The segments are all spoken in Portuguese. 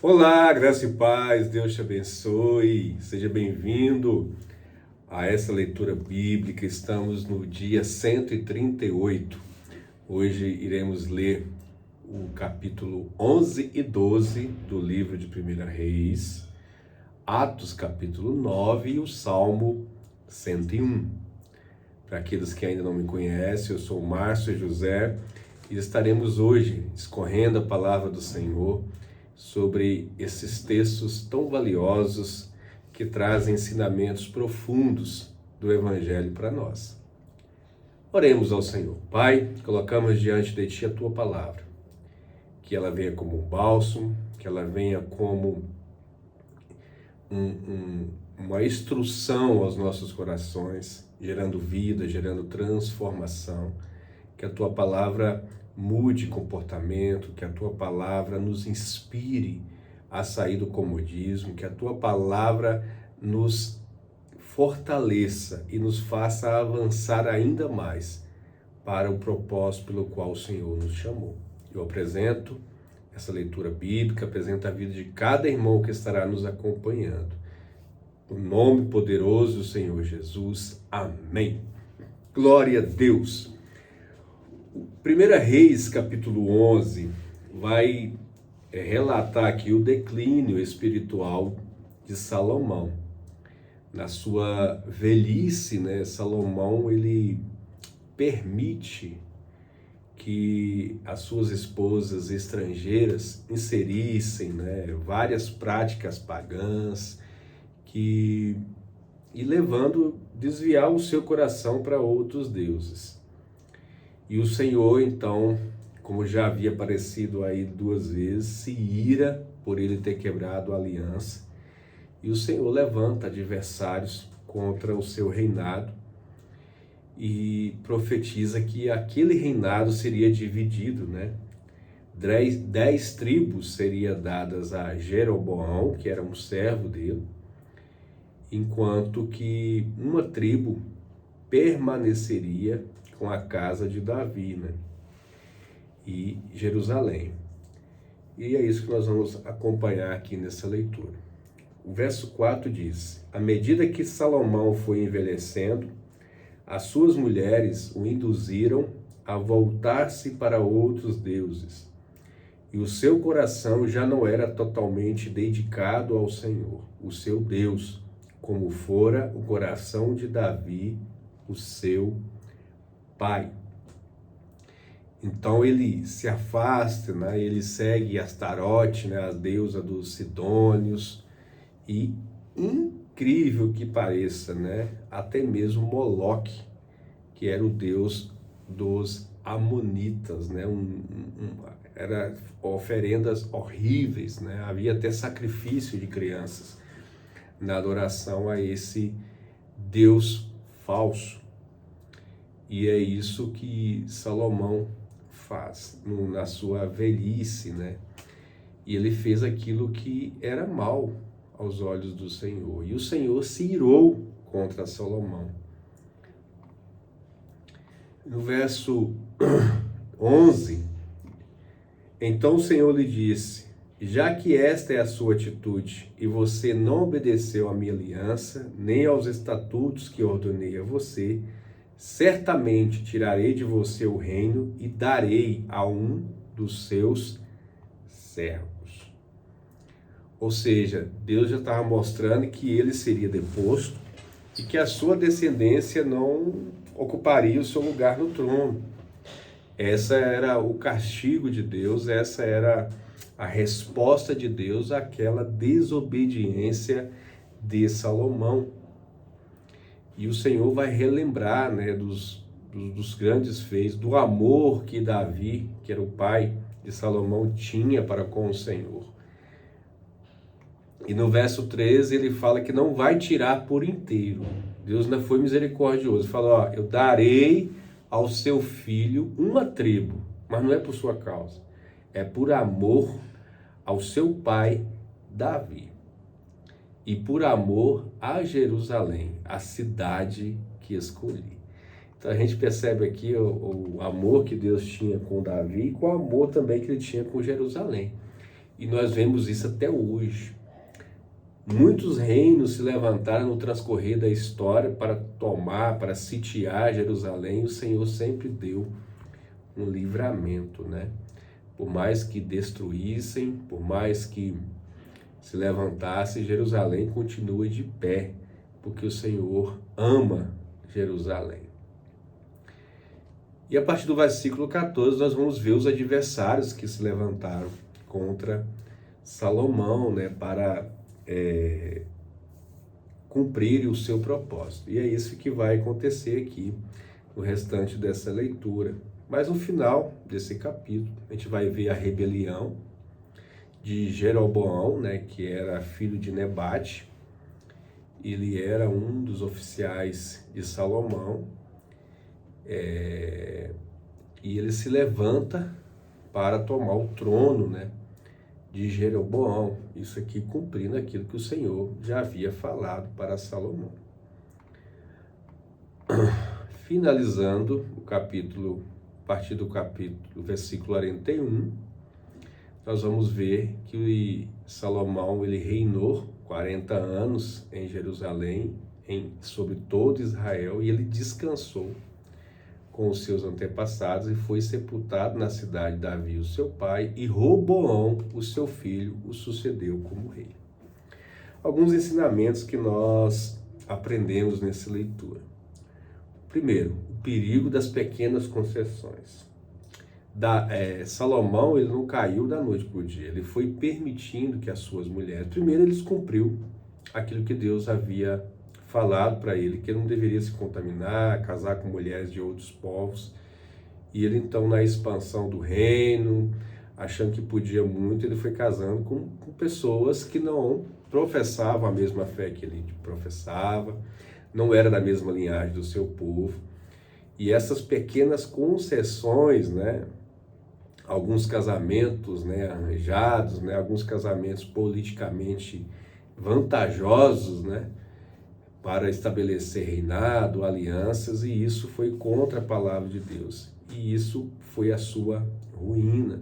Olá, graça e paz, Deus te abençoe, seja bem-vindo a essa leitura bíblica. Estamos no dia 138. Hoje iremos ler o capítulo 11 e 12 do livro de 1 Reis, Atos capítulo 9 e o Salmo 101. Para aqueles que ainda não me conhecem, eu sou o Márcio José e estaremos hoje discorrendo a palavra do Senhor sobre esses textos tão valiosos que trazem ensinamentos profundos do Evangelho para nós. Oremos ao Senhor. Pai, colocamos diante de Ti a Tua palavra, que ela venha como um bálsamo, que ela venha como uma instrução aos nossos corações, gerando vida, gerando transformação, que a Tua palavra mude comportamento, que a Tua palavra nos inspire a sair do comodismo, que a Tua palavra nos fortaleça e nos faça avançar ainda mais para o propósito pelo qual o Senhor nos chamou. Eu apresento essa leitura bíblica, apresento a vida de cada irmão que estará nos acompanhando. No nome poderoso do Senhor Jesus. Amém. Glória a Deus. 1 Reis, capítulo 11, vai relatar aqui o declínio espiritual de Salomão. Na sua velhice, Salomão ele permite que as suas esposas estrangeiras inserissem várias práticas pagãs e levando desviar o seu coração para outros deuses. E o Senhor, então, como já havia aparecido aí 2 vezes, se ira por ele ter quebrado a aliança. E o Senhor levanta adversários contra o seu reinado e profetiza que aquele reinado seria dividido, 10 tribos seriam dadas a Jeroboão, que era um servo dele, enquanto que uma tribo permaneceria com a casa de Davi, e Jerusalém. E é isso que nós vamos acompanhar aqui nessa leitura. O verso 4 diz: à medida que Salomão foi envelhecendo, as suas mulheres o induziram a voltar-se para outros deuses, e o seu coração já não era totalmente dedicado ao Senhor, o seu Deus, como fora o coração de Davi, o seu pai. Então ele se afasta, ele segue Astarote, a deusa dos Sidônios, e incrível que pareça, até mesmo Moloque, que era o deus dos amonitas, era oferendas horríveis, havia até sacrifício de crianças na adoração a esse deus falso. E é isso que Salomão faz na sua velhice, E ele fez aquilo que era mal aos olhos do Senhor. E o Senhor se irou contra Salomão. No verso 11, então o Senhor lhe disse: já que esta é a sua atitude, e você não obedeceu à minha aliança, nem aos estatutos que ordenei a você, certamente tirarei de você o reino e darei a um dos seus servos. Ou seja, Deus já estava mostrando que ele seria deposto e que a sua descendência não ocuparia o seu lugar no trono. Essa era o castigo de Deus, essa era a resposta de Deus àquela desobediência de Salomão. E o Senhor vai relembrar dos grandes feitos, do amor que Davi, que era o pai de Salomão, tinha para com o Senhor. E no verso 13 ele fala que não vai tirar por inteiro. Deus ainda foi misericordioso. Fala, eu darei ao seu filho uma tribo, mas não é por sua causa. É por amor ao seu pai Davi. E por amor a Jerusalém, a cidade que escolhi. Então a gente percebe aqui o amor que Deus tinha com Davi e com o amor também que ele tinha com Jerusalém. E nós vemos isso até hoje. Muitos reinos se levantaram no transcorrer da história para tomar, para sitiar Jerusalém. O Senhor sempre deu um livramento, né? Por mais que destruíssem, por mais que se levantassem, Jerusalém continua de pé, porque o Senhor ama Jerusalém. E a partir do versículo 14, nós vamos ver os adversários que se levantaram contra Salomão, né, para cumprir o seu propósito. E é isso que vai acontecer aqui no restante dessa leitura. Mas no final desse capítulo, a gente vai ver a rebelião de Jeroboão, né, que era filho de Nebate. Ele era um dos oficiais de Salomão. E ele se levanta para tomar o trono, né, de Jeroboão. Isso aqui cumprindo aquilo que o Senhor já havia falado para Salomão. Finalizando o capítulo, a partir do capítulo, versículo 41, nós vamos ver que Salomão ele reinou 40 anos em Jerusalém, sobre todo Israel, e ele descansou com os seus antepassados e foi sepultado na cidade de Davi, o seu pai, e Roboão, o seu filho, o sucedeu como rei. Alguns ensinamentos que nós aprendemos nessa leitura. Primeiro, o perigo das pequenas concessões. Salomão ele não caiu da noite para o dia, ele foi permitindo que as suas mulheres, primeiro ele cumpriu aquilo que Deus havia falado para ele, que ele não deveria se contaminar, casar com mulheres de outros povos, e ele então na expansão do reino, achando que podia muito, ele foi casando com pessoas que não professavam a mesma fé que ele professava, não era da mesma linhagem do seu povo, e essas pequenas concessões, né, alguns casamentos, né, arranjados, né, alguns casamentos politicamente vantajosos, né, para estabelecer reinado, alianças, e isso foi contra a palavra de Deus. E isso foi a sua ruína.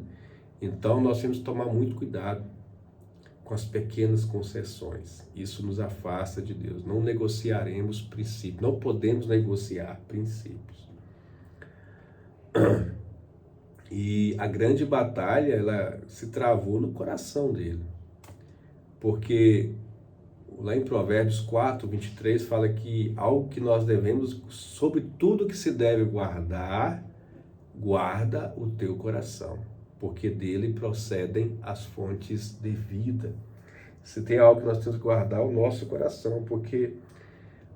Então nós temos que tomar muito cuidado com as pequenas concessões. Isso nos afasta de Deus. Não negociaremos princípios, não podemos negociar princípios. E a grande batalha, ela se travou no coração dele. Porque lá em Provérbios 4, 23, fala que algo que nós devemos, sobre tudo que se deve guardar, guarda o teu coração, porque dele procedem as fontes de vida. Se tem algo que nós temos que guardar, é o nosso coração, porque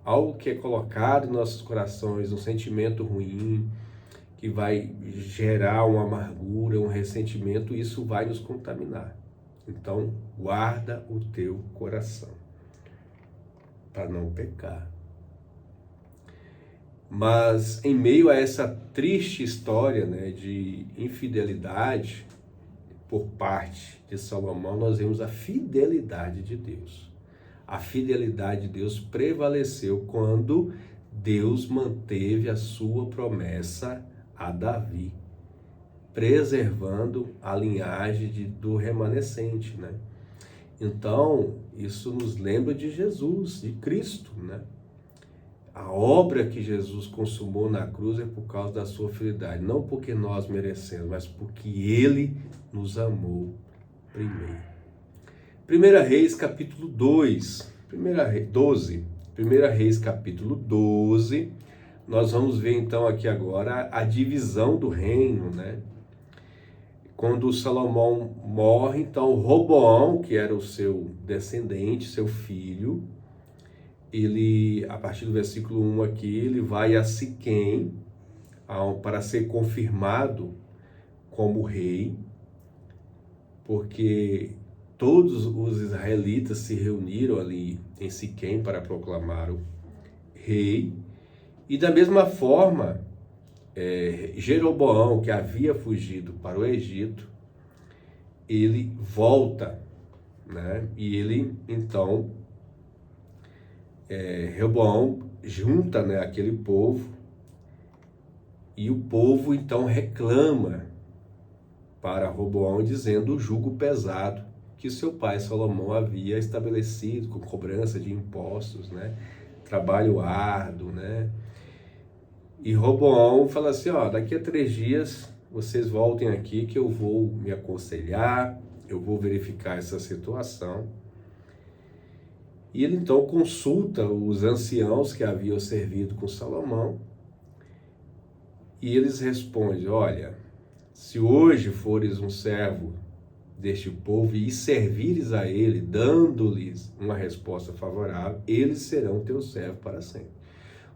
algo que é colocado em nossos corações, um sentimento ruim, que vai gerar uma amargura, um ressentimento, isso vai nos contaminar. Então, guarda o teu coração para não pecar. Mas em meio a essa triste história, né, de infidelidade por parte de Salomão, nós vemos a fidelidade de Deus. A fidelidade de Deus prevaleceu quando Deus manteve a sua promessa a Davi, preservando a linhagem do remanescente, né? Então, isso nos lembra de Jesus, de Cristo, né? A obra que Jesus consumou na cruz é por causa da sua fidelidade, não porque nós merecemos, mas porque Ele nos amou primeiro. 1 Reis, capítulo 2, 12. 1 Reis, capítulo 12, nós vamos ver então aqui agora a divisão do reino, né? Quando Salomão morre, então Roboão, que era o seu descendente, seu filho, ele, a partir do versículo 1 aqui, ele vai a Siquém para ser confirmado como rei, porque todos os israelitas se reuniram ali em Siquém para proclamar o rei, e da mesma forma, Jeroboão, que havia fugido para o Egito, ele volta, né? E ele, então, Jeroboão junta, né, aquele povo, e o povo, então, reclama para Roboão, dizendo o jugo pesado que seu pai Salomão havia estabelecido com cobrança de impostos, né? Trabalho árduo, né? E Roboão fala assim, ó, daqui a 3 dias vocês voltem aqui que eu vou me aconselhar, eu vou verificar essa situação. E ele então consulta os anciãos que haviam servido com Salomão, e eles respondem, olha, se hoje fores um servo deste povo e servires a ele, dando-lhes uma resposta favorável, eles serão teu servo para sempre.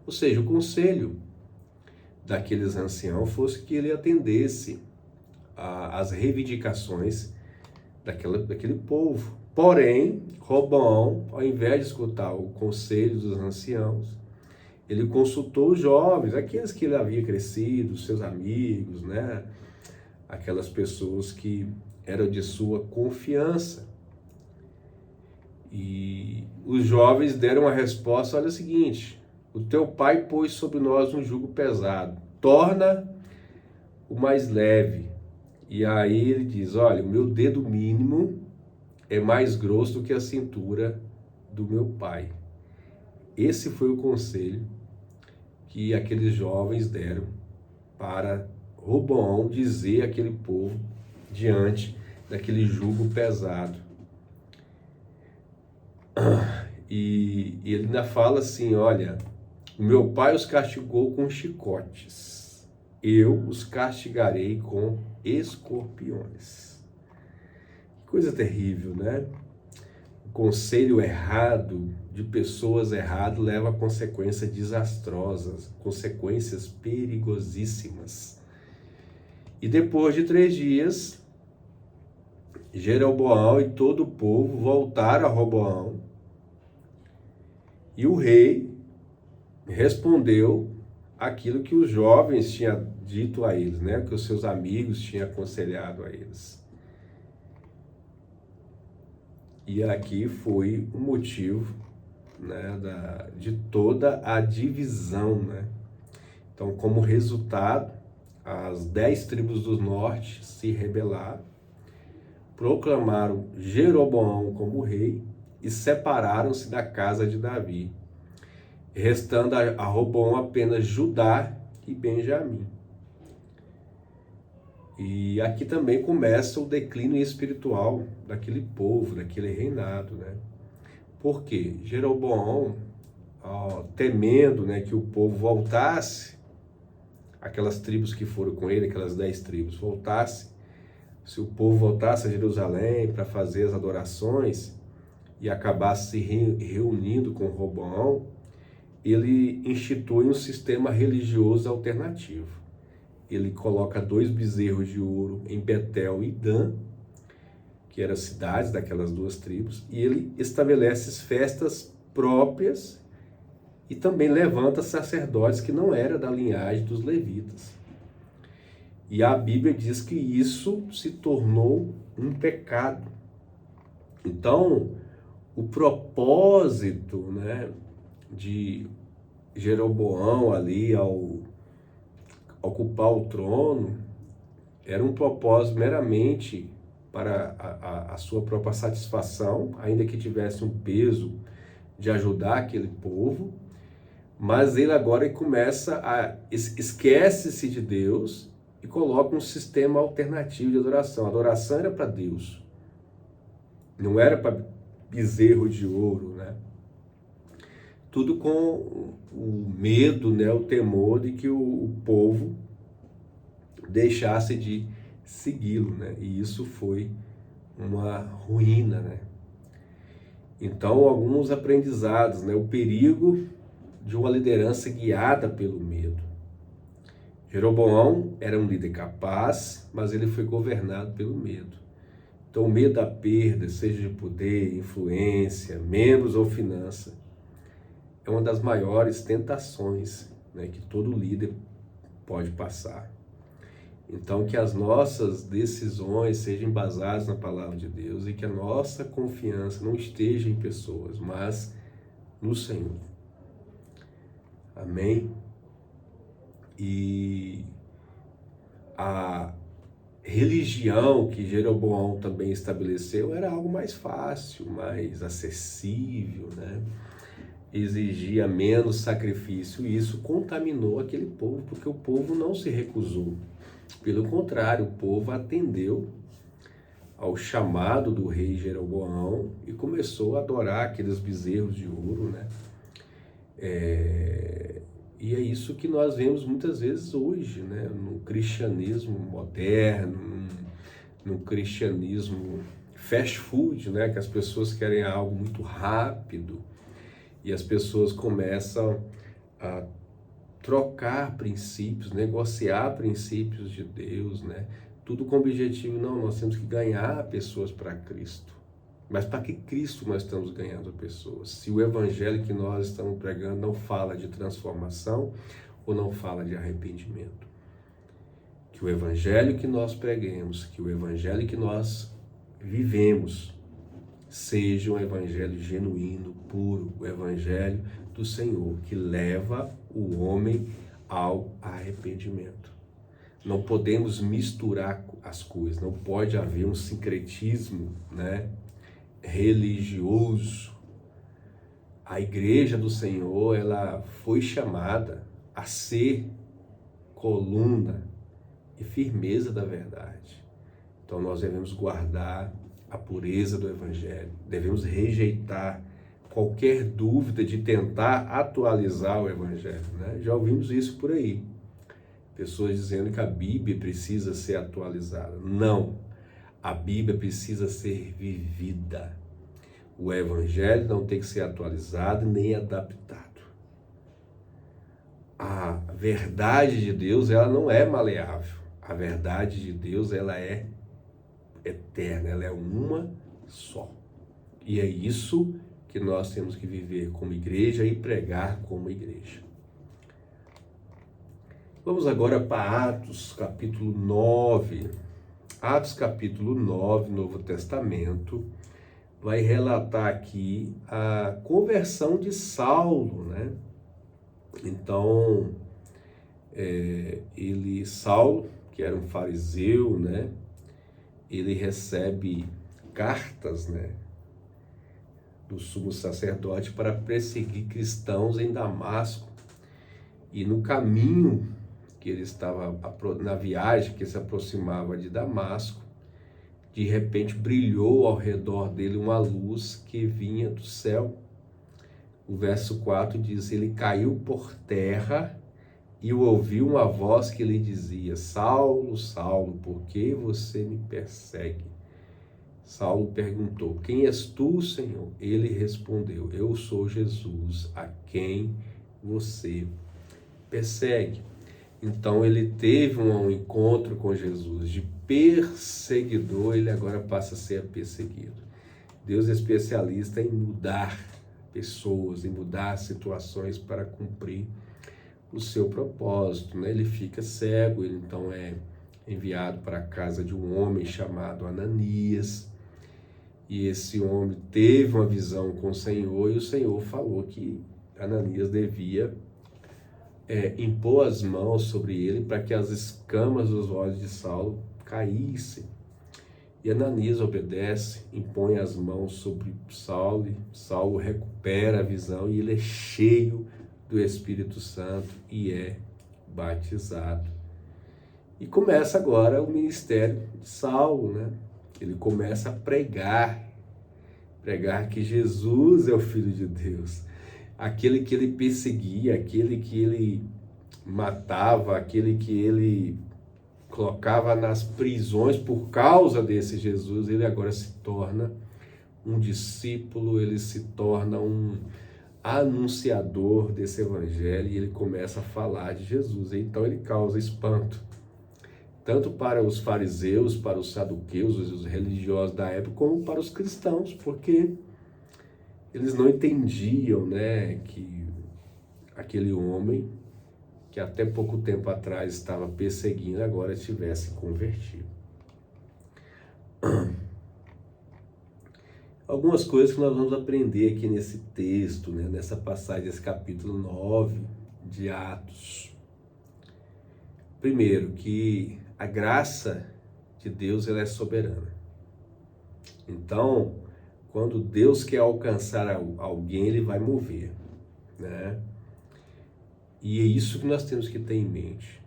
Ou seja, o conselho daqueles anciãos fosse que ele atendesse às reivindicações daquele povo. Porém, Roboão, ao invés de escutar o conselho dos anciãos, ele consultou os jovens, aqueles que ele havia crescido, seus amigos, né? Aquelas pessoas que eram de sua confiança. E os jovens deram a resposta, olha o seguinte, o teu pai pôs sobre nós um jugo pesado, torna o mais leve. E aí ele diz, olha, o meu dedo mínimo é mais grosso do que a cintura do meu pai. Esse foi o conselho que aqueles jovens deram para Roboão dizer àquele povo diante daquele jugo pesado. E ele ainda fala assim, olha, o meu pai os castigou com chicotes, eu os castigarei com escorpiões. Que coisa terrível, né? O conselho errado de pessoas erradas leva a consequências desastrosas, consequências perigosíssimas. E depois de 3 dias, Jeroboão e todo o povo voltaram a Roboão, e o rei respondeu aquilo que os jovens tinham dito a eles, né? Que os seus amigos tinham aconselhado a eles. E aqui foi o motivo, né, de toda a divisão, né? Então, como resultado, as 10 tribos do norte se rebelaram, proclamaram Jeroboão como rei e separaram-se da casa de Davi, restando a Roboão apenas Judá e Benjamim. E aqui também começa o declínio espiritual daquele povo, daquele reinado, né? Por quê? Jeroboão, temendo, né, que o povo voltasse, aquelas tribos que foram com ele, aquelas 10 tribos, voltasse, se o povo voltasse a Jerusalém para fazer as adorações e acabasse se reunindo com Roboão, ele institui um sistema religioso alternativo. Ele coloca 2 bezerros de ouro em Betel e Dan, que eram cidades daquelas 2 tribos, e ele estabelece festas próprias e também levanta sacerdotes que não eram da linhagem dos levitas. E a Bíblia diz que isso se tornou um pecado. Então, o propósito, né, de Jeroboão ali ao ocupar o trono era um propósito meramente para a sua própria satisfação, ainda que tivesse um peso de ajudar aquele povo, mas ele agora começa esquece-se de Deus e coloca um sistema alternativo de adoração. A adoração era para Deus, não era para bezerro de ouro, né? Tudo com o medo, né, o temor de que o povo deixasse de segui-lo, né? E isso foi uma ruína, né? Então, alguns aprendizados, né? O perigo de uma liderança guiada pelo medo. Jeroboão era um líder capaz, mas ele foi governado pelo medo. Então, o medo da perda, seja de poder, influência, membros ou finança, é uma das maiores tentações, né, que todo líder pode passar. Então, que as nossas decisões sejam embasadas na palavra de Deus e que a nossa confiança não esteja em pessoas, mas no Senhor. Amém? E a religião que Jeroboão também estabeleceu era algo mais fácil, mais acessível, né? Exigia menos sacrifício, e isso contaminou aquele povo, porque o povo não se recusou. Pelo contrário, o povo atendeu ao chamado do rei Jeroboão e começou a adorar aqueles bezerros de ouro, né? E é isso que nós vemos muitas vezes hoje, né? No cristianismo moderno, no cristianismo fast food, né? Que as pessoas querem algo muito rápido e as pessoas começam a trocar princípios, negociar princípios de Deus, né? Tudo com o objetivo, não, nós temos que ganhar pessoas para Cristo. Mas para que Cristo nós estamos ganhando pessoas? Se o evangelho que nós estamos pregando não fala de transformação ou não fala de arrependimento. Que o evangelho que nós preguemos, que o evangelho que nós vivemos, seja um evangelho genuíno, puro, o evangelho do Senhor, que leva o homem ao arrependimento. Não podemos misturar as coisas, não pode haver um sincretismo, né, religioso. A igreja do Senhor, ela foi chamada a ser coluna e firmeza da verdade. Então nós devemos guardar a pureza do evangelho, devemos rejeitar qualquer dúvida de tentar atualizar o evangelho, né? Já ouvimos isso por aí. Pessoas dizendo que a Bíblia precisa ser atualizada. Não. A Bíblia precisa ser vivida. O evangelho não tem que ser atualizado nem adaptado. A verdade de Deus, ela não é maleável. A verdade de Deus, ela é eterna, ela é uma só. E é isso que nós temos que viver como igreja e pregar como igreja. Vamos agora para Atos, capítulo 9. Atos, capítulo 9, Novo Testamento, vai relatar aqui a conversão de Saulo, né? Então, Saulo, que era um fariseu, né? Ele recebe cartas, né, do sumo sacerdote para perseguir cristãos em Damasco. E no caminho que ele estava, na viagem que se aproximava de Damasco, de repente brilhou ao redor dele uma luz que vinha do céu. O verso 4 diz: ele caiu por terra e ouviu uma voz que lhe dizia: Saulo, Saulo, por que você me persegue? Saulo perguntou: quem és tu, Senhor? Ele respondeu: eu sou Jesus, a quem você persegue. Então ele teve um encontro com Jesus. De perseguidor, ele agora passa a ser perseguido. Deus é especialista em mudar pessoas, em mudar situações para cumprir o seu propósito, né? Ele fica cego, ele então é enviado para a casa de um homem chamado Ananias, e esse homem teve uma visão com o Senhor, e o Senhor falou que Ananias devia impor as mãos sobre ele para que as escamas dos olhos de Saulo caíssem. E Ananias obedece, impõe as mãos sobre Saulo, e Saulo recupera a visão e ele é cheio do Espírito Santo e é batizado. E começa agora o ministério de Saulo, né? Ele começa a pregar que Jesus é o Filho de Deus. Aquele que ele perseguia, aquele que ele matava, aquele que ele colocava nas prisões por causa desse Jesus, ele agora se torna um discípulo, ele se torna um anunciador desse evangelho e ele começa a falar de Jesus. Então ele causa espanto, tanto para os fariseus, para os saduqueus, os religiosos da época, como para os cristãos, porque eles não entendiam, né, que aquele homem que até pouco tempo atrás estava perseguindo, agora tivesse convertido. Algumas coisas que nós vamos aprender aqui nesse texto, né, nessa passagem, desse capítulo 9 de Atos. Primeiro, que a graça de Deus, ela é soberana. Então, quando Deus quer alcançar alguém, ele vai mover, né? E é isso que nós temos que ter em mente.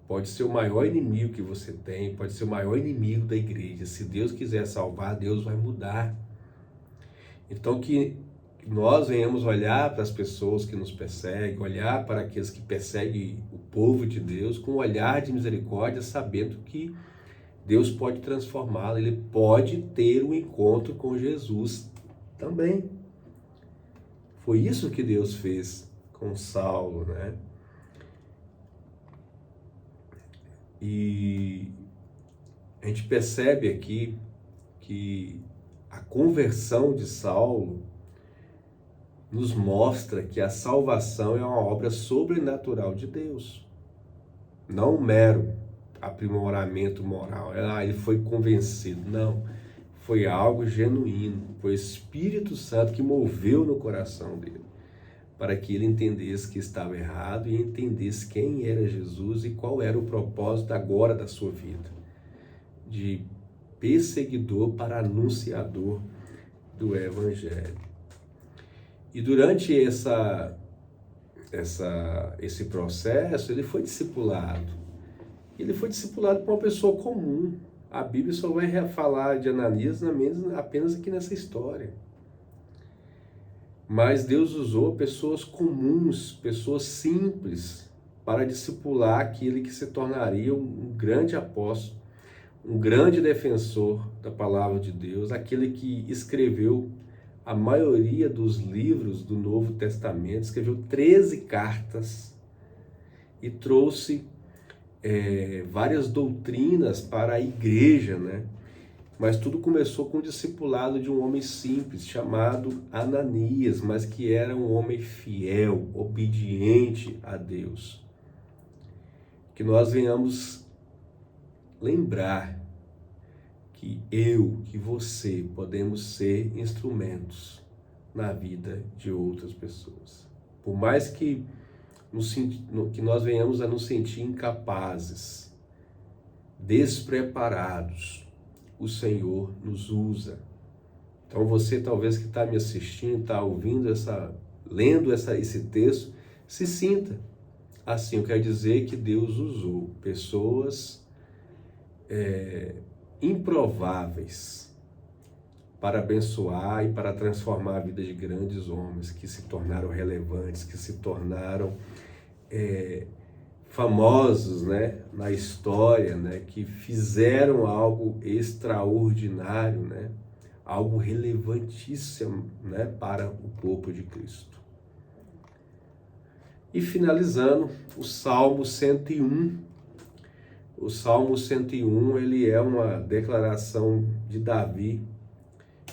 Pode ser o maior inimigo que você tem, pode ser o maior inimigo da igreja. Se Deus quiser salvar, Deus vai mudar. Então, que nós venhamos olhar para as pessoas que nos perseguem, olhar para aqueles que perseguem o povo de Deus com um olhar de misericórdia, sabendo que Deus pode transformá-lo, ele pode ter um encontro com Jesus também. Foi isso que Deus fez com Saulo, né? E a gente percebe aqui que a conversão de Saulo nos mostra que a salvação é uma obra sobrenatural de Deus, não um mero aprimoramento moral. Ele foi convencido. Não, foi algo genuíno. Foi o Espírito Santo que moveu no coração dele, para que ele entendesse que estava errado e entendesse quem era Jesus e qual era o propósito agora da sua vida, de perseguidor para anunciador do Evangelho. E durante esse processo, ele foi discipulado. Ele foi discipulado por uma pessoa comum. A Bíblia só vai falar de Ananias apenas aqui nessa história. Mas Deus usou pessoas comuns, pessoas simples, para discipular aquele que se tornaria um grande apóstolo, um grande defensor da palavra de Deus, aquele que escreveu a maioria dos livros do Novo Testamento, escreveu 13 cartas e trouxe várias doutrinas para a igreja, né? Mas tudo começou com o discipulado de um homem simples, chamado Ananias, mas que era um homem fiel, obediente a Deus. Que nós venhamos lembrar que que você, podemos ser instrumentos na vida de outras pessoas. Por mais que nós venhamos a nos sentir incapazes, despreparados, o Senhor nos usa. Então você talvez que está me assistindo, está ouvindo lendo esse texto, se sinta assim. Eu quero dizer que Deus usou pessoas improváveis para abençoar e para transformar a vida de grandes homens que se tornaram relevantes, que se tornaram famosos, né, na história, né, que fizeram algo extraordinário, né, algo relevantíssimo, né, para o corpo de Cristo. E finalizando, o Salmo 101. O Salmo 101, ele é uma declaração de Davi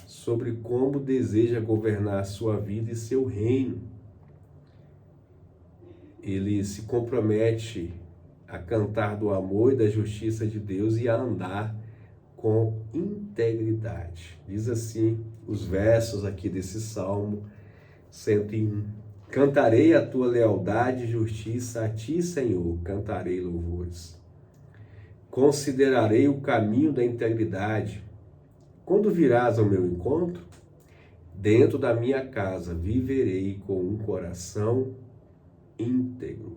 sobre como deseja governar a sua vida e seu reino. Ele se compromete a cantar do amor e da justiça de Deus e a andar com integridade. Diz assim os versos aqui desse Salmo 101. Cantarei a tua lealdade e justiça, a ti, Senhor, cantarei louvores. Considerarei o caminho da integridade. Quando virás ao meu encontro, dentro da minha casa viverei com um coração íntegro.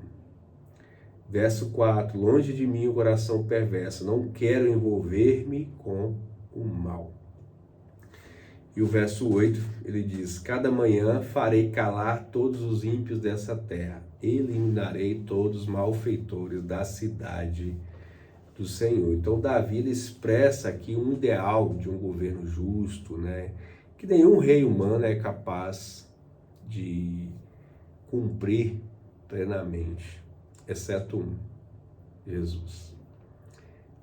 Verso 4. Longe de mim o coração perverso, não quero envolver-me com o mal. E o verso 8, ele diz: cada manhã farei calar todos os ímpios dessa terra, eliminarei todos os malfeitores da cidade do Senhor. Então Davi, ele expressa aqui um ideal de um governo justo, né, que nenhum rei humano é capaz de cumprir plenamente, exceto um, Jesus.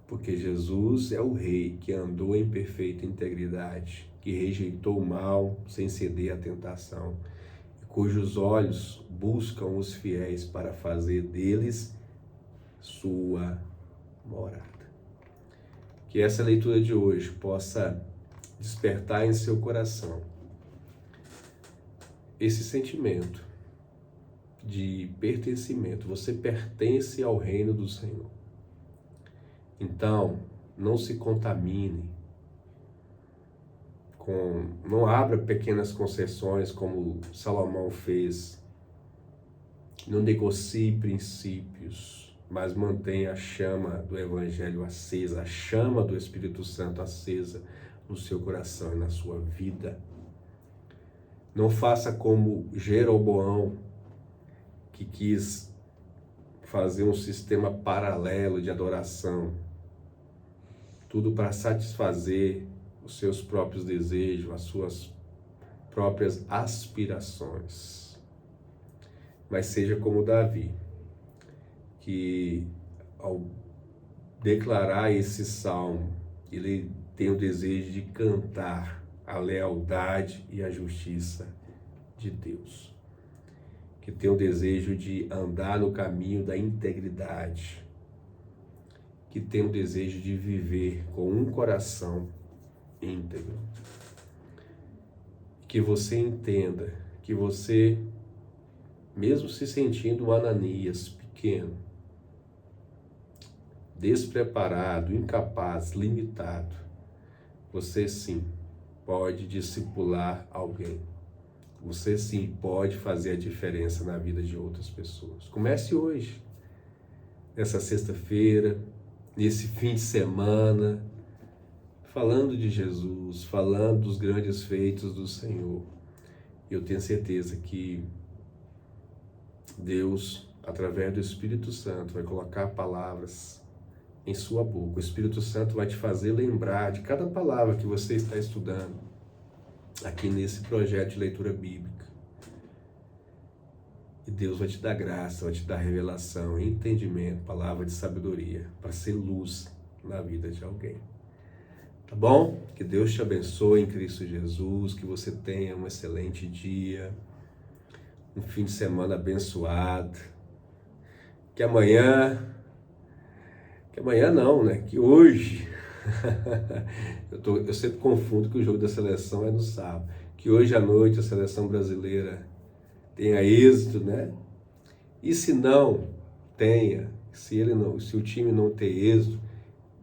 Porque Jesus é o rei que andou em perfeita integridade, que rejeitou o mal sem ceder à tentação, cujos olhos buscam os fiéis para fazer deles sua morada. Que essa leitura de hoje possa despertar em seu coração esse sentimento de pertencimento. Você pertence ao reino do Senhor. Então, Não se contamine. Não abra pequenas concessões como Salomão fez. Não negocie princípios, mas mantenha a chama do Evangelho acesa, a chama do Espírito Santo acesa no seu coração e na sua vida. Não faça como Jeroboão, que quis fazer um sistema paralelo de adoração, tudo para satisfazer os seus próprios desejos, as suas próprias aspirações. Mas seja como Davi, que ao declarar esse salmo, ele tem o desejo de cantar a lealdade e a justiça de Deus. Que tem o desejo de andar no caminho da integridade. Que tem o desejo de viver com um coração íntegro. Que você entenda que você, mesmo se sentindo um Ananias pequeno, despreparado, incapaz, limitado, você sim pode discipular alguém. Você sim pode fazer a diferença na vida de outras pessoas. Comece hoje, nessa sexta-feira, nesse fim de semana, falando de Jesus, falando dos grandes feitos do Senhor. Eu tenho certeza que Deus, através do Espírito Santo, vai colocar palavras em sua boca. O Espírito Santo vai te fazer lembrar de cada palavra que você está estudando aqui nesse projeto de leitura bíblica. E Deus vai te dar graça, vai te dar revelação, entendimento, palavra de sabedoria, para ser luz na vida de alguém. Tá bom? Que Deus te abençoe em Cristo Jesus, que você tenha um excelente dia, um fim de semana abençoado, que amanhã não, né? Que hoje, eu sempre confundo que o jogo da seleção é no sábado, que hoje à noite a seleção brasileira tenha êxito, né? E se não tenha, se o time não ter êxito,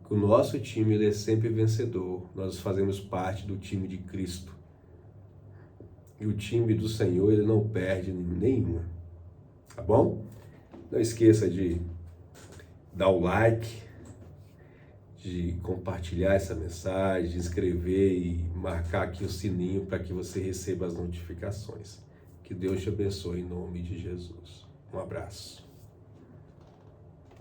que o nosso time ele é sempre vencedor. Nós fazemos parte do time de Cristo. E o time do Senhor, ele não perde nenhuma. Tá bom? Não esqueça de dar o like, de compartilhar essa mensagem, de inscrever e marcar aqui o sininho para que você receba as notificações. Que Deus te abençoe em nome de Jesus. Um abraço.